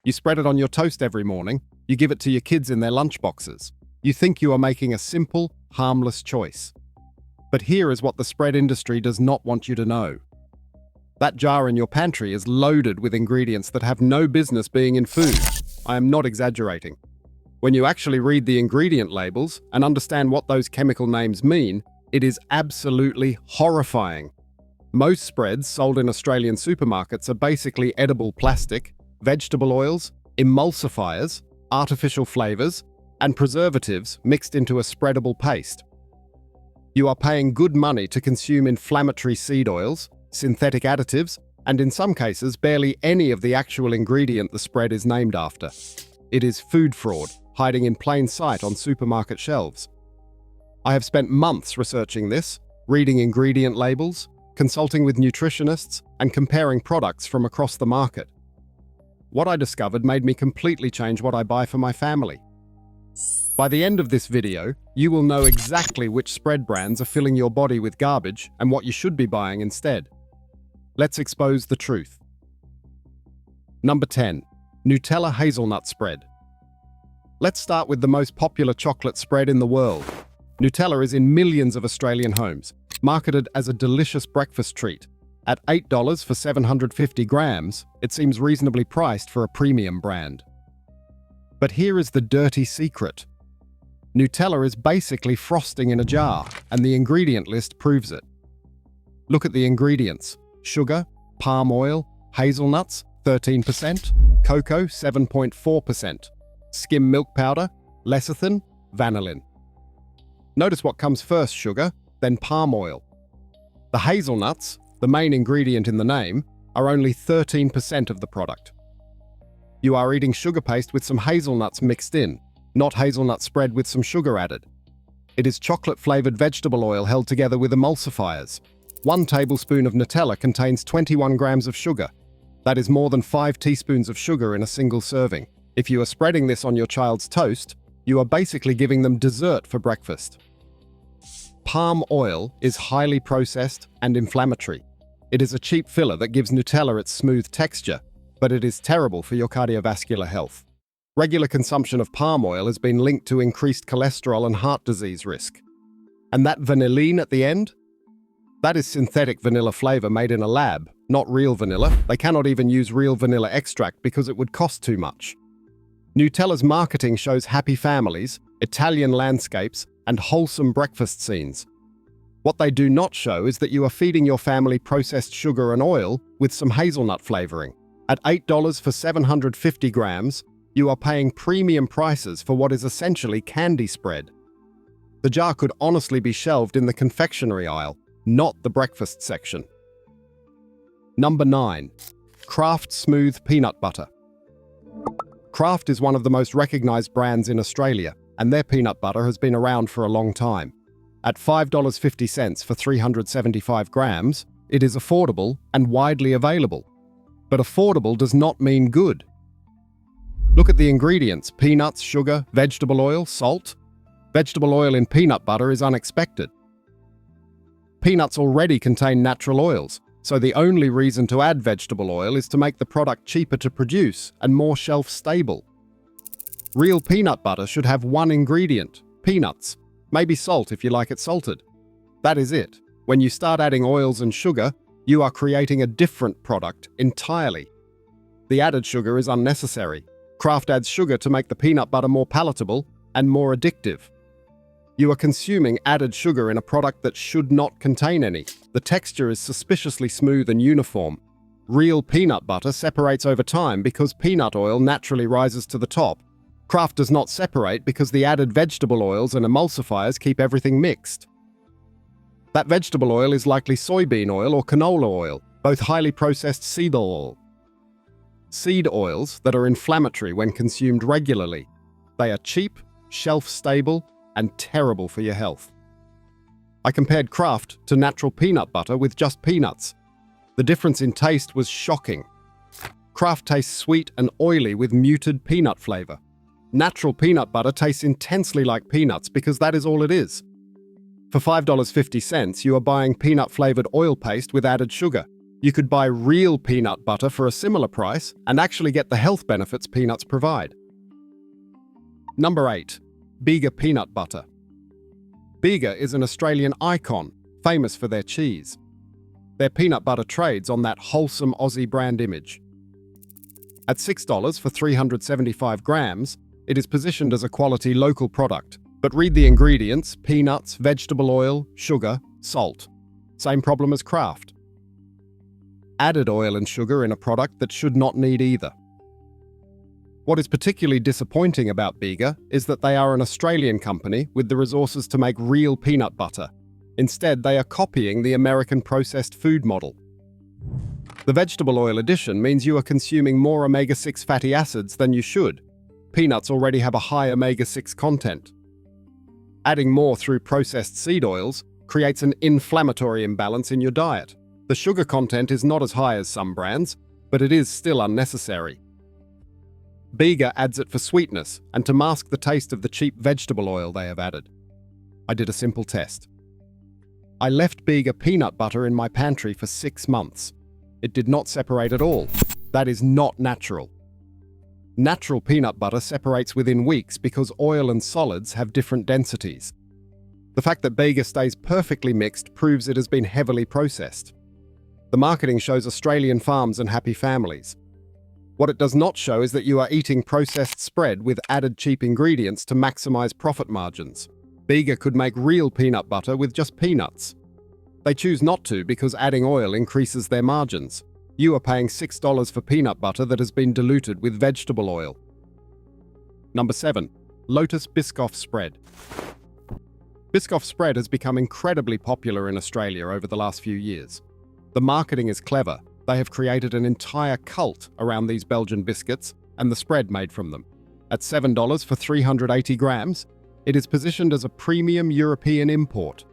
You spread it on your toast every morning. You give it to your kids in their lunchboxes. You think you are making a simple, harmless choice. But here is what the spread industry does not want you to know. That jar in your pantry is loaded with ingredients that have no business being in food. I am not exaggerating. When you actually read the ingredient labels and understand what those chemical names mean, it is absolutely horrifying. Most spreads sold in Australian supermarkets are basically edible plastic, vegetable oils, emulsifiers, artificial flavors, and preservatives mixed into a spreadable paste. You are paying good money to consume inflammatory seed oils, synthetic additives, and in some cases barely any of the actual ingredient the spread is named after. It is food fraud, hiding in plain sight on supermarket shelves. I have spent months researching this, reading ingredient labels, consulting with nutritionists, and comparing products from across the market. What I discovered made me completely change what I buy for my family. By the end of this video, you will know exactly which spread brands are filling your body with garbage and what you should be buying instead. Let's expose the truth. Number 10. Nutella Hazelnut Spread. Let's start with the most popular chocolate spread in the world. Nutella is in millions of Australian homes, marketed as a delicious breakfast treat. At $8 for 750 grams, it seems reasonably priced for a premium brand. But here is the dirty secret. Nutella is basically frosting in a jar, and the ingredient list proves it. Look at the ingredients: sugar, palm oil, hazelnuts, 13%, cocoa, 7.4%, skim milk powder, lecithin, vanillin. Notice what comes first: sugar, then palm oil. The hazelnuts, the main ingredient in the name, are only 13% of the product. You are eating sugar paste with some hazelnuts mixed in, not hazelnut spread with some sugar added. It is chocolate-flavored vegetable oil held together with emulsifiers. 1 tablespoon of Nutella contains 21 grams of sugar. That is more than 5 teaspoons of sugar in a single serving. If you are spreading this on your child's toast, you are basically giving them dessert for breakfast. Palm oil is highly processed and inflammatory. It is a cheap filler that gives Nutella its smooth texture, but it is terrible for your cardiovascular health. Regular consumption of palm oil has been linked to increased cholesterol and heart disease risk. And that vanillin at the end? That is synthetic vanilla flavor made in a lab, not real vanilla. They cannot even use real vanilla extract because it would cost too much. Nutella's marketing shows happy families, Italian landscapes, and wholesome breakfast scenes. What they do not show is that you are feeding your family processed sugar and oil with some hazelnut flavoring. At $8 for 750 grams, you are paying premium prices for what is essentially candy spread. The jar could honestly be shelved in the confectionery aisle, not the breakfast section. Number 9. Kraft Smooth Peanut Butter. Kraft is one of the most recognized brands in Australia, and their peanut butter has been around for a long time. At $5.50 for 375 grams, it is affordable and widely available. But affordable does not mean good. Look at the ingredients: peanuts, sugar, vegetable oil, salt. Vegetable oil in peanut butter is unexpected. Peanuts already contain natural oils, so the only reason to add vegetable oil is to make the product cheaper to produce and more shelf-stable. Real peanut butter should have one ingredient: peanuts. Maybe salt if you like it salted. That is it. When you start adding oils and sugar, you are creating a different product entirely. The added sugar is unnecessary. Kraft adds sugar to make the peanut butter more palatable and more addictive. You are consuming added sugar in a product that should not contain any. The texture is suspiciously smooth and uniform. Real peanut butter separates over time because peanut oil naturally rises to the top. Kraft does not separate because the added vegetable oils and emulsifiers keep everything mixed. That vegetable oil is likely soybean oil or canola oil, both highly processed seed oil. Seed oils that are inflammatory when consumed regularly. They are cheap, shelf-stable, and terrible for your health. I compared Kraft to natural peanut butter with just peanuts. The difference in taste was shocking. Kraft tastes sweet and oily with muted peanut flavor. Natural peanut butter tastes intensely like peanuts because that is all it is. For $5.50, you are buying peanut-flavored oil paste with added sugar. You could buy real peanut butter for a similar price and actually get the health benefits peanuts provide. Number 8. Bega peanut butter. Bega is an Australian icon, famous for their cheese. Their peanut butter trades on that wholesome Aussie brand image. At $6 for 375 grams, it is positioned as a quality local product. But read the ingredients: peanuts, vegetable oil, sugar, salt. Same problem as Kraft. Added oil and sugar in a product that should not need either. What is particularly disappointing about Bega is that they are an Australian company with the resources to make real peanut butter. Instead, they are copying the American processed food model. The vegetable oil addition means you are consuming more omega-6 fatty acids than you should. Peanuts already have a high omega-6 content. Adding more through processed seed oils creates an inflammatory imbalance in your diet. The sugar content is not as high as some brands, but it is still unnecessary. Bega adds it for sweetness and to mask the taste of the cheap vegetable oil they have added. I did a simple test. I left Bega peanut butter in my pantry for 6 months. It did not separate at all. That is not natural. Natural peanut butter separates within weeks because oil and solids have different densities. The fact that Bega stays perfectly mixed proves it has been heavily processed. The marketing shows Australian farms and happy families. What it does not show is that you are eating processed spread with added cheap ingredients to maximize profit margins. Bega could make real peanut butter with just peanuts. They choose not to because adding oil increases their margins. You are paying $6 for peanut butter that has been diluted with vegetable oil. Number 7. Lotus Biscoff spread. Biscoff spread has become incredibly popular in Australia over the last few years. The marketing is clever. They have created an entire cult around these Belgian biscuits and the spread made from them. At $7 for 380 grams, it is positioned as a premium European import.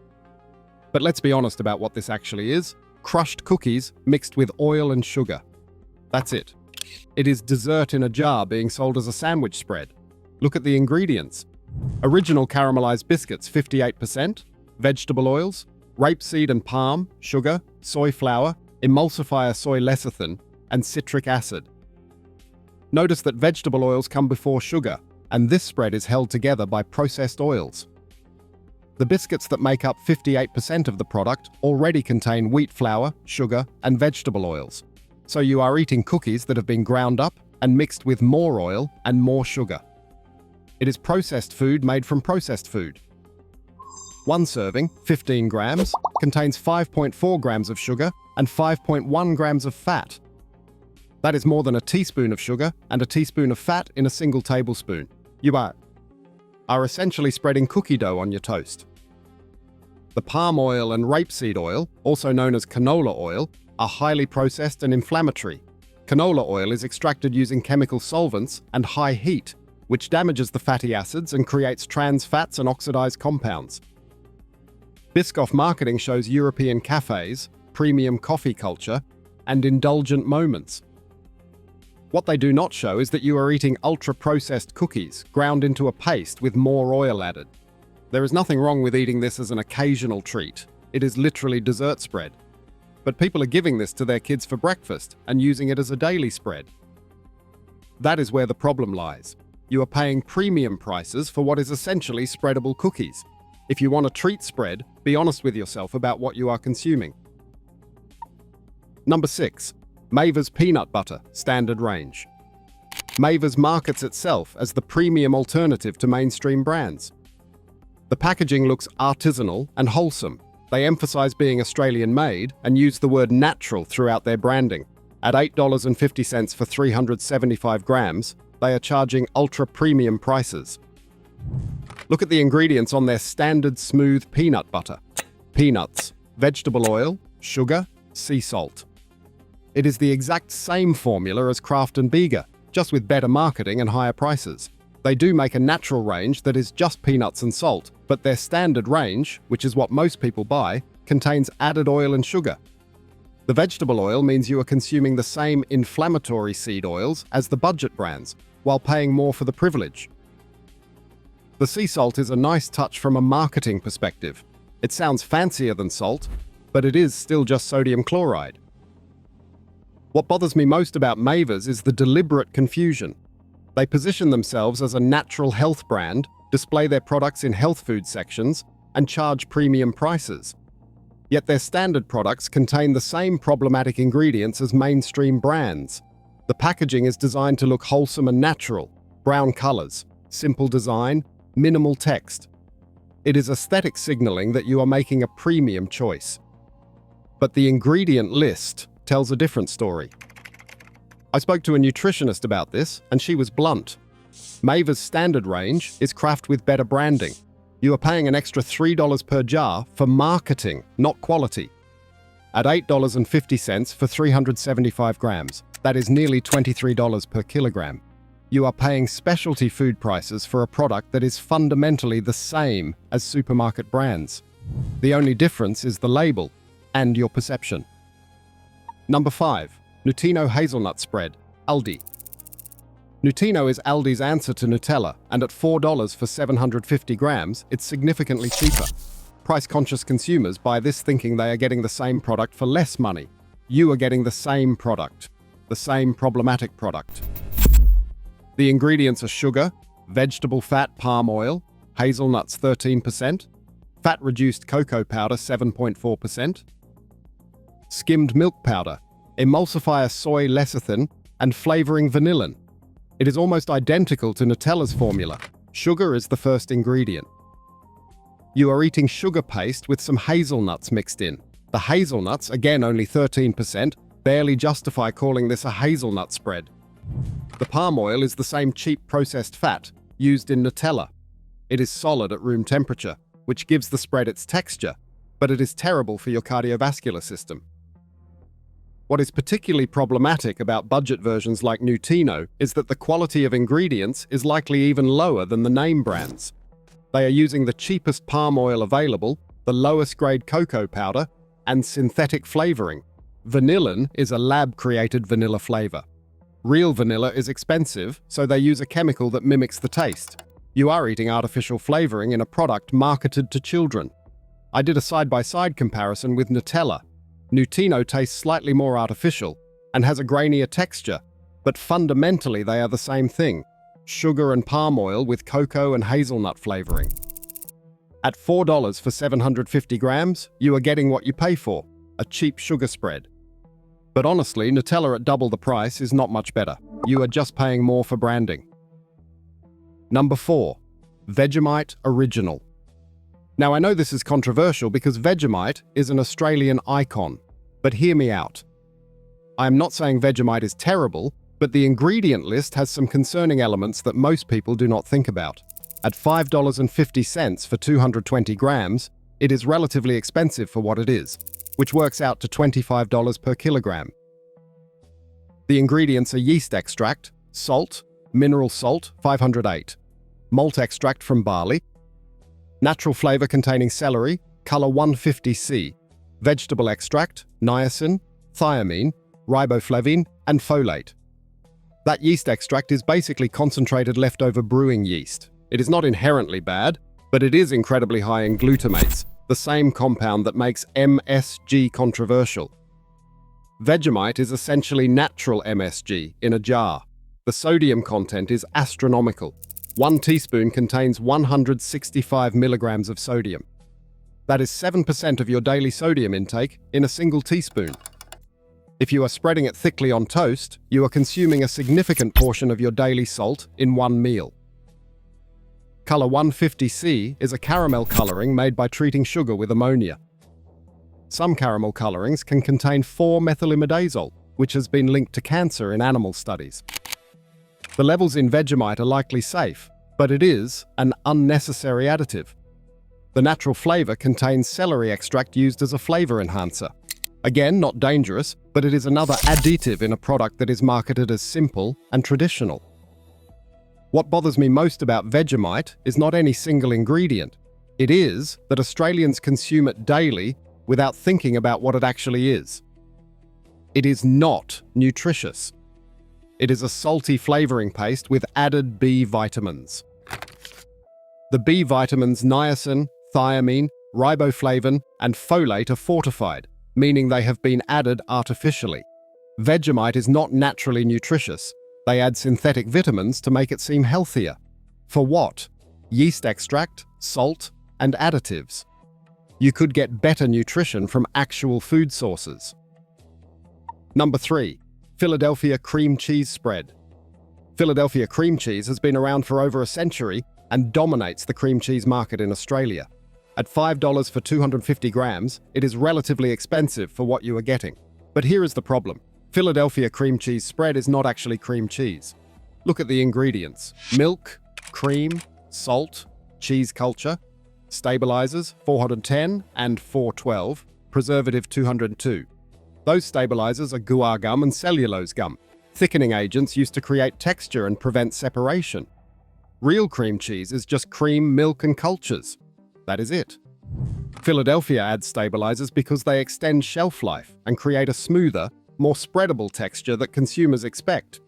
But let's be honest about what this actually is. Crushed cookies mixed with oil and sugar. That's it. It is dessert in a jar being sold as a sandwich spread. Look at the ingredients. Original caramelized biscuits, 58%, vegetable oils, rapeseed and palm, sugar, soy flour, emulsifier soy lecithin, and citric acid. Notice that vegetable oils come before sugar, and this spread is held together by processed oils. The biscuits that make up 58% of the product already contain wheat flour, sugar, and vegetable oils. So you are eating cookies that have been ground up and mixed with more oil and more sugar. It is processed food made from processed food. One serving, 15 grams, contains 5.4 grams of sugar and 5.1 grams of fat. That is more than a teaspoon of sugar and a teaspoon of fat in a single tablespoon. You are essentially spreading cookie dough on your toast. The palm oil and rapeseed oil, also known as canola oil, are highly processed and inflammatory. Canola oil is extracted using chemical solvents and high heat, which damages the fatty acids and creates trans fats and oxidized compounds. Biscoff marketing shows European cafes, premium coffee culture, and indulgent moments. What they do not show is that you are eating ultra-processed cookies, ground into a paste with more oil added. There is nothing wrong with eating this as an occasional treat. It is literally dessert spread. But people are giving this to their kids for breakfast and using it as a daily spread. That is where the problem lies. You are paying premium prices for what is essentially spreadable cookies. If you want a treat spread, be honest with yourself about what you are consuming. Number 6. Mayver's peanut butter, standard range. Mayver's markets itself as the premium alternative to mainstream brands. The packaging looks artisanal and wholesome. They emphasize being Australian-made and use the word natural throughout their branding. At $8.50 for 375 grams, they are charging ultra-premium prices. Look at the ingredients on their standard smooth peanut butter. Peanuts, vegetable oil, sugar, sea salt. It is the exact same formula as Kraft and Bega, just with better marketing and higher prices. They do make a natural range that is just peanuts and salt, but their standard range, which is what most people buy, contains added oil and sugar. The vegetable oil means you are consuming the same inflammatory seed oils as the budget brands, while paying more for the privilege. The sea salt is a nice touch from a marketing perspective. It sounds fancier than salt, but it is still just sodium chloride. What bothers me most about Mayvers is the deliberate confusion. They position themselves as a natural health brand, display their products in health food sections, and charge premium prices. Yet their standard products contain the same problematic ingredients as mainstream brands. The packaging is designed to look wholesome and natural, brown colors, simple design, minimal text. It is aesthetic signaling that you are making a premium choice. But the ingredient list tells a different story. I spoke to a nutritionist about this, and she was blunt. Mayver's standard range is Kraft with better branding. You are paying an extra $3 per jar for marketing, not quality. At $8.50 for 375 grams, that is nearly $23 per kilogram. You are paying specialty food prices for a product that is fundamentally the same as supermarket brands. The only difference is the label and your perception. Number 5. Nutino hazelnut spread, Aldi. Nutino is Aldi's answer to Nutella, and at $4 for 750 grams, it's significantly cheaper. Price-conscious consumers buy this thinking they are getting the same product for less money. You are getting the same product, the same problematic product. The ingredients are sugar, vegetable fat palm oil, hazelnuts 13%, fat-reduced cocoa powder 7.4%, skimmed milk powder, emulsifier soy lecithin, and flavoring vanillin. It is almost identical to Nutella's formula. Sugar is the first ingredient. You are eating sugar paste with some hazelnuts mixed in. The hazelnuts, again only 13%, barely justify calling this a hazelnut spread. The palm oil is the same cheap processed fat used in Nutella. It is solid at room temperature, which gives the spread its texture, but it is terrible for your cardiovascular system. What is particularly problematic about budget versions like Nutino is that the quality of ingredients is likely even lower than the name brands. They are using the cheapest palm oil available, the lowest grade cocoa powder, and synthetic flavoring. Vanillin is a lab-created vanilla flavor. Real vanilla is expensive, so they use a chemical that mimics the taste. You are eating artificial flavoring in a product marketed to children. I did a side-by-side comparison with Nutella. Nutino tastes slightly more artificial and has a grainier texture, but fundamentally they are the same thing: sugar and palm oil with cocoa and hazelnut flavoring. At $4 for 750 grams, you are getting what you pay for, a cheap sugar spread. But honestly, Nutella at double the price is not much better. You are just paying more for branding. Number 4. Vegemite Original. Now, I know this is controversial because Vegemite is an Australian icon, but hear me out. I am not saying Vegemite is terrible, but the ingredient list has some concerning elements that most people do not think about. At $5.50 for 220 grams, it is relatively expensive for what it is, which works out to $25 per kilogram. The ingredients are yeast extract, salt, mineral salt 508, malt extract from barley, natural flavor containing celery, color 150C, vegetable extract, niacin, thiamine, riboflavin, and folate. That yeast extract is basically concentrated leftover brewing yeast. It is not inherently bad, but it is incredibly high in glutamates, the same compound that makes MSG controversial. Vegemite is essentially natural MSG in a jar. The sodium content is astronomical. 1 teaspoon contains 165 milligrams of sodium. That is 7% of your daily sodium intake in a single teaspoon. If you are spreading it thickly on toast, you are consuming a significant portion of your daily salt in one meal. Color 150C is a caramel coloring made by treating sugar with ammonia. Some caramel colorings can contain 4-methylimidazole, which has been linked to cancer in animal studies. The levels in Vegemite are likely safe, but it is an unnecessary additive. The natural flavor contains celery extract used as a flavor enhancer. Again, not dangerous, but it is another additive in a product that is marketed as simple and traditional. What bothers me most about Vegemite is not any single ingredient. It is that Australians consume it daily without thinking about what it actually is. It is not nutritious. It is a salty flavoring paste with added B vitamins. The B vitamins niacin, thiamine, riboflavin, and folate are fortified, meaning they have been added artificially. Vegemite is not naturally nutritious. They add synthetic vitamins to make it seem healthier. For what? Yeast extract, salt, and additives. You could get better nutrition from actual food sources. Number 3. Philadelphia cream cheese spread. Philadelphia cream cheese has been around for over a century and dominates the cream cheese market in Australia. At $5 for 250 grams, it is relatively expensive for what you are getting. But here is the problem. Philadelphia cream cheese spread is not actually cream cheese. Look at the ingredients. Milk, cream, salt, cheese culture, stabilizers 410 and 412, preservative 202. Those stabilizers are guar gum and cellulose gum, thickening agents used to create texture and prevent separation. Real cream cheese is just cream, milk, and cultures. That is it. Philadelphia adds stabilizers because they extend shelf life and create a smoother, more spreadable texture that consumers expect.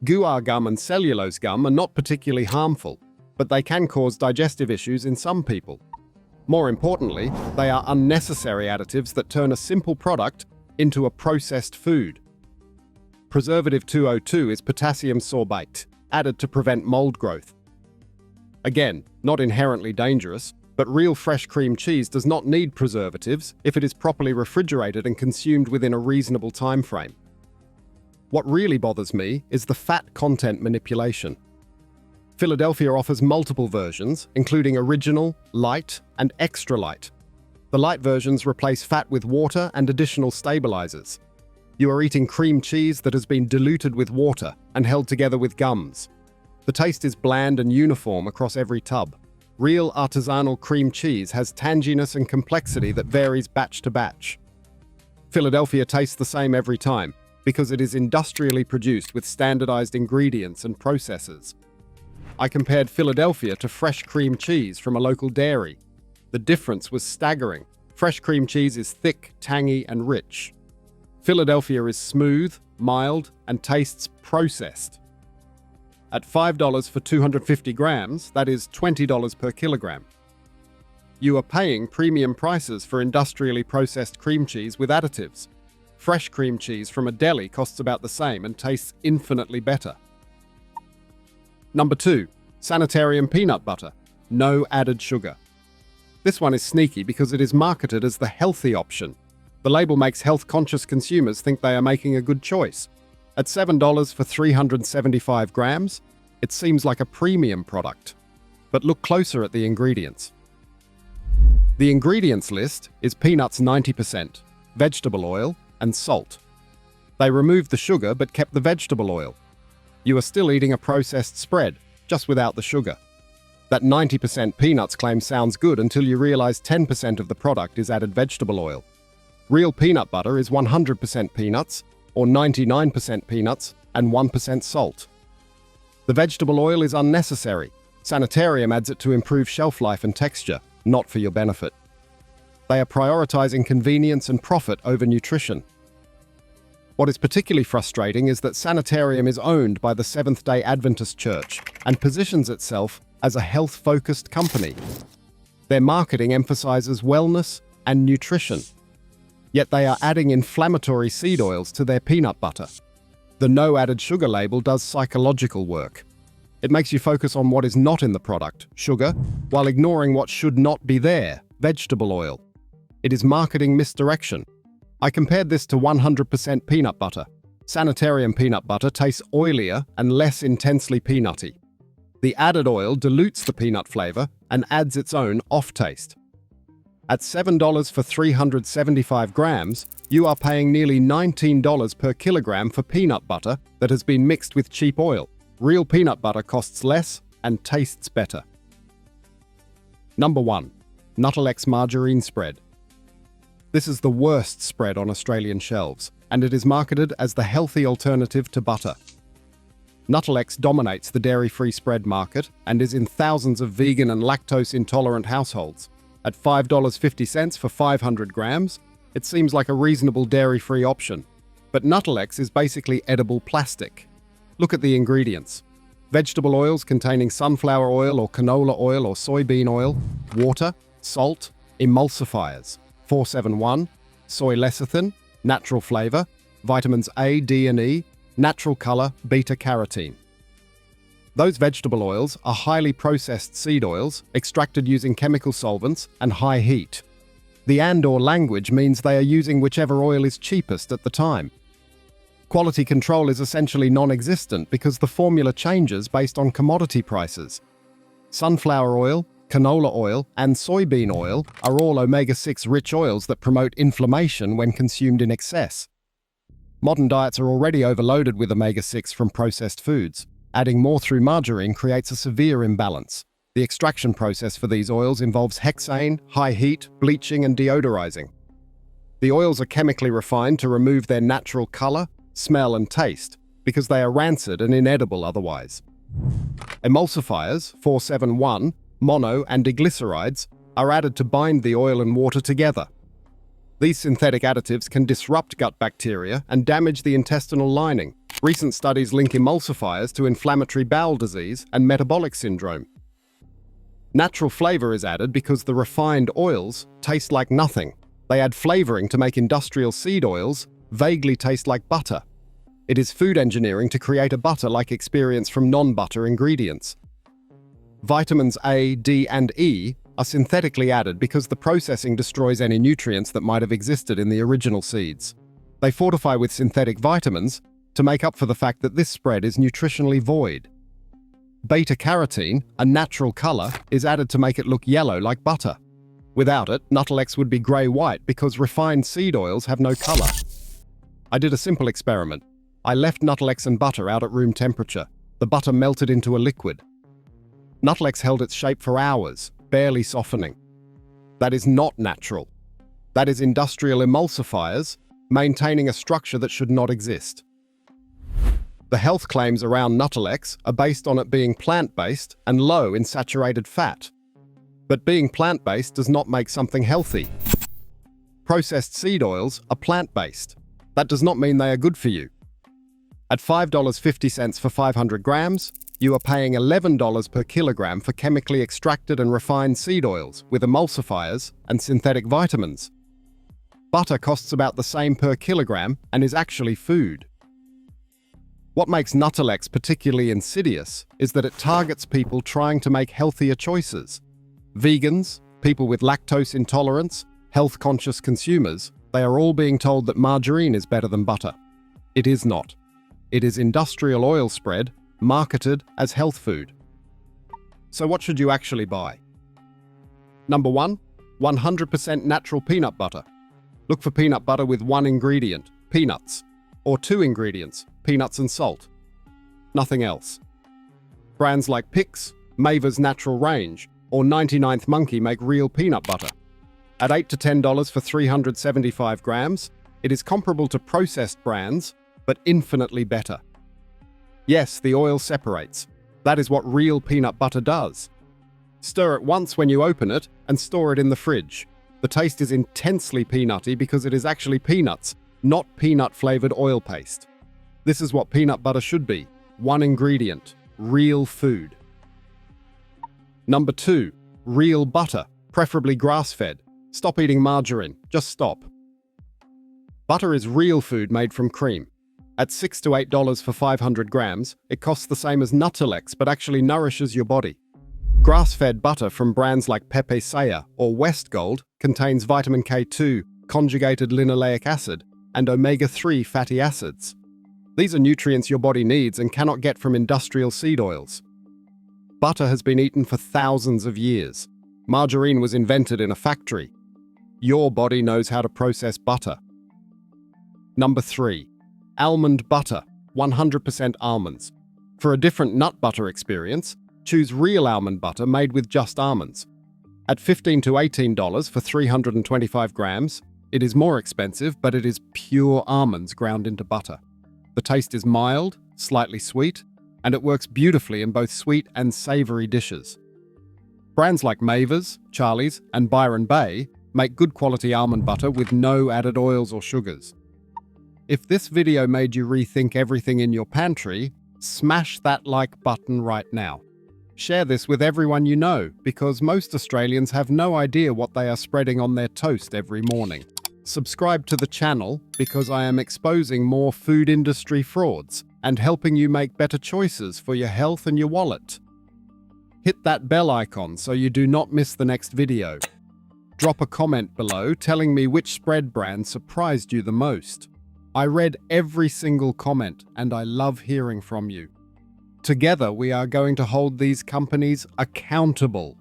Guar gum and cellulose gum are not particularly harmful, but they can cause digestive issues in some people. More importantly, they are unnecessary additives that turn a simple product into a processed food. Preservative 202 is potassium sorbate, added to prevent mold growth. Again, not inherently dangerous, but real fresh cream cheese does not need preservatives if it is properly refrigerated and consumed within a reasonable time frame. What really bothers me is the fat content manipulation. Philadelphia offers multiple versions, including original, light, and extra light. The light versions replace fat with water and additional stabilizers. You are eating cream cheese that has been diluted with water and held together with gums. The taste is bland and uniform across every tub. Real artisanal cream cheese has tanginess and complexity that varies batch to batch. Philadelphia tastes the same every time because it is industrially produced with standardized ingredients and processes. I compared Philadelphia to fresh cream cheese from a local dairy. The difference was staggering. Fresh cream cheese is thick, tangy, and rich. Philadelphia is smooth, mild, and tastes processed. At $5 for 250 grams, that is $20 per kilogram. You are paying premium prices for industrially processed cream cheese with additives. Fresh cream cheese from a deli costs about the same and tastes infinitely better. Number 2. Sanitarium peanut butter. No added sugar. This one is sneaky because it is marketed as the healthy option. The label makes health-conscious consumers think they are making a good choice. At $7 for 375 grams, it seems like a premium product. But look closer at the ingredients. The ingredients list is peanuts 90%, vegetable oil, and salt. They removed the sugar but kept the vegetable oil. You are still eating a processed spread, just without the sugar. That 90% peanuts claim sounds good until you realize 10% of the product is added vegetable oil. Real peanut butter is 100% peanuts, or 99% peanuts, and 1% salt. The vegetable oil is unnecessary. Sanitarium adds it to improve shelf life and texture, not for your benefit. They are prioritizing convenience and profit over nutrition. What is particularly frustrating is that Sanitarium is owned by the Seventh-day Adventist Church and positions itself as a health-focused company. Their marketing emphasizes wellness and nutrition. Yet they are adding inflammatory seed oils to their peanut butter. The no added sugar label does psychological work. It makes you focus on what is not in the product, sugar, while ignoring what should not be there, vegetable oil. It is marketing misdirection. I compared this to 100% peanut butter. Sanitarium peanut butter tastes oilier and less intensely peanutty. The added oil dilutes the peanut flavor and adds its own off-taste. At $7 for 375 grams, you are paying nearly $19 per kilogram for peanut butter that has been mixed with cheap oil. Real peanut butter costs less and tastes better. Number 1. Nuttelex margarine spread. This is the worst spread on Australian shelves, and it is marketed as the healthy alternative to butter. Nuttelex dominates the dairy-free spread market and is in thousands of vegan and lactose-intolerant households. At $5.50 for 500 grams, it seems like a reasonable dairy-free option. But Nuttelex is basically edible plastic. Look at the ingredients. Vegetable oils containing sunflower oil or canola oil or soybean oil, water, salt, emulsifiers, 471, soy lecithin, natural flavor, vitamins A, D, and E, natural color, beta-carotene. Those vegetable oils are highly processed seed oils, extracted using chemical solvents and high heat. The and/or language means they are using whichever oil is cheapest at the time. Quality control is essentially non-existent because the formula changes based on commodity prices. Sunflower oil, canola oil, and soybean oil are all omega-6 rich oils that promote inflammation when consumed in excess. Modern diets are already overloaded with omega-6 from processed foods. Adding more through margarine creates a severe imbalance. The extraction process for these oils involves hexane, high heat, bleaching, and deodorizing. The oils are chemically refined to remove their natural color, smell, and taste because they are rancid and inedible otherwise. Emulsifiers, 471, mono, and diglycerides are added to bind the oil and water together. These synthetic additives can disrupt gut bacteria and damage the intestinal lining. Recent studies link emulsifiers to inflammatory bowel disease and metabolic syndrome. Natural flavor is added because the refined oils taste like nothing. They add flavoring to make industrial seed oils vaguely taste like butter. It is food engineering to create a butter-like experience from non-butter ingredients. Vitamins A, D, and E are synthetically added because the processing destroys any nutrients that might have existed in the original seeds. They fortify with synthetic vitamins to make up for the fact that this spread is nutritionally void. Beta-carotene, a natural color, is added to make it look yellow like butter. Without it, Nuttelex would be grey-white because refined seed oils have no color. I did a simple experiment. I left Nuttelex and butter out at room temperature. The butter melted into a liquid. Nuttelex held its shape for hours, barely softening. That is not natural. That is industrial emulsifiers maintaining a structure that should not exist. The health claims around Nuttelex are based on it being plant-based and low in saturated fat. But being plant-based does not make something healthy. Processed seed oils are plant-based. That does not mean they are good for you. At $5.50 for 500 grams, you are paying $11 per kilogram for chemically extracted and refined seed oils with emulsifiers and synthetic vitamins. Butter costs about the same per kilogram and is actually food. What makes Nuttelex particularly insidious is that it targets people trying to make healthier choices. Vegans, people with lactose intolerance, health-conscious consumers, they are all being told that margarine is better than butter. It is not. It is industrial oil spread, marketed as health food. So what should you actually buy? Number 1, 100% natural peanut butter. Look for peanut butter with one ingredient, peanuts, or 2 ingredients, peanuts and salt. Nothing else. Brands like Pix, Mayver's Natural Range, or 99th Monkey make real peanut butter. At $8 to $10 for 375 grams, it is comparable to processed brands, but infinitely better. Yes, the oil separates. That is what real peanut butter does. Stir it once when you open it and store it in the fridge. The taste is intensely peanutty because it is actually peanuts, not peanut-flavored oil paste. This is what peanut butter should be. One ingredient, real food. Number 2, real butter, preferably grass-fed. Stop eating margarine, just stop. Butter is real food made from cream. At $6 to $8 for 500 grams, it costs the same as Nuttelex but actually nourishes your body. Grass-fed butter from brands like Pepe Saya or West Gold contains vitamin K2, conjugated linoleic acid, and omega-3 fatty acids. These are nutrients your body needs and cannot get from industrial seed oils. Butter has been eaten for thousands of years. Margarine was invented in a factory. Your body knows how to process butter. Number 3, almond butter, 100% almonds. For a different nut butter experience, choose real almond butter made with just almonds. At $15 to $18 for 325 grams, it is more expensive, but it is pure almonds ground into butter. The taste is mild, slightly sweet, and it works beautifully in both sweet and savory dishes. Brands like Mayver's, Charlie's, and Byron Bay make good quality almond butter with no added oils or sugars. If this video made you rethink everything in your pantry, smash that like button right now. Share this with everyone you know, because most Australians have no idea what they are spreading on their toast every morning. Subscribe to the channel because I am exposing more food industry frauds and helping you make better choices for your health and your wallet. Hit that bell icon so you do not miss the next video. Drop a comment below telling me which spread brand surprised you the most. I read every single comment and I love hearing from you. Together we are going to hold these companies accountable.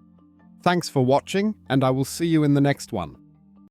Thanks for watching and I will see you in the next one.